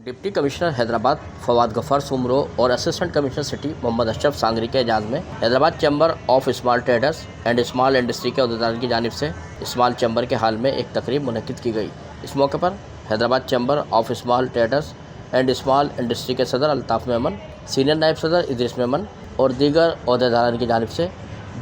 Deputy commissioner Hyderabad Fawad Ghaffar Soomro और assistant commissioner city Mohammad Ashraf Sangri के एजाज़ में Hyderabad chamber of small traders and small industry के अहदेदारों की जानिब से स्मॉल चैम्बर के हाल में एक तकरीब मुनक्किद की गई। इस मौके पर Hyderabad chamber of small traders and small industry के सदर अल्ताफ़ मेमन, सीनियर नायब सदर इदरीस मेमन और दीगर अहदेदारों की जानिब से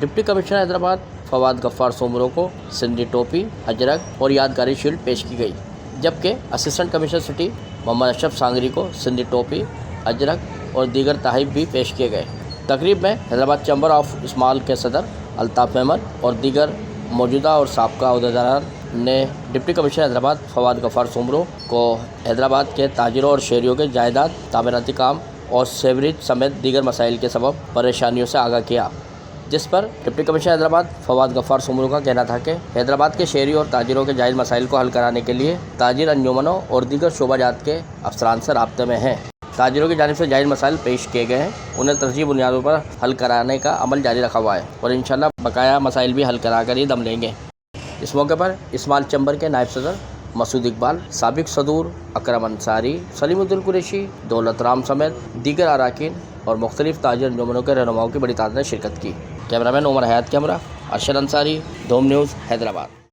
डिप्टी कमिश्नर हैदराबाद फवाद गफ्फार सुमरो को सिंधी टोपी, अजरक और यादगारी शील्ड पेश की गई, जबकि assistant commissioner city Mohammad Ashraf Sangri को सिंधी टोपी, अजरक और दीगर तहफ़ भी पेश किए गए। तकरीब में हैदराबाद चैम्बर ऑफ स्मॉल के सदर अल्ताफ़ मेमन और दीगर मौजूदा और साबका अहदेदार ने डिप्टी कमिश्नर हैदराबाद फवाद गफ्फार सुमरो को हैदराबाद के ताजिरों और शहरियों के जायदाद, तामीराती काम और सेवरेज समेत दीगर मसाइल के सबब परेशानियों से आगाह किया, जिस पर डिप्टी कमिश्नर हैदराबाद फवाद गफ्फार सुमरो का कहना था कि हैदराबाद के शहरी और ताजिरों के जायज़ मसाइल को हल कराने के लिए ताजिर अंजुमनों और दीगर शोबाजात के अफसरान से राब्ते में हैं। ताजिरों की जानिब से जायज़ मसाइल पेश किए गए हैं, उन्हें तरजीह बुनियादों पर हल कराने का अमल जारी रखा हुआ है और इंशाअल्लाह बकाया मसाइल भी हल करा कर ही दम लेंगे। इस मौके पर स्मॉल चैम्बर के नायब सदर मसूद इकबाल, साबिक सदूर अकरम अंसारी, सलीमुद्दीन कुरैशी, दौलत राम समेत दीगर अराकीन और मुख्तलिफ ताजिर अंजुमनों के रहनुमाओं की बड़ी तादाद ने शिरकत की। कैमरामैन उमर हयात, कैमरा अरशद अंसारी, धूम न्यूज़, हैदराबाद।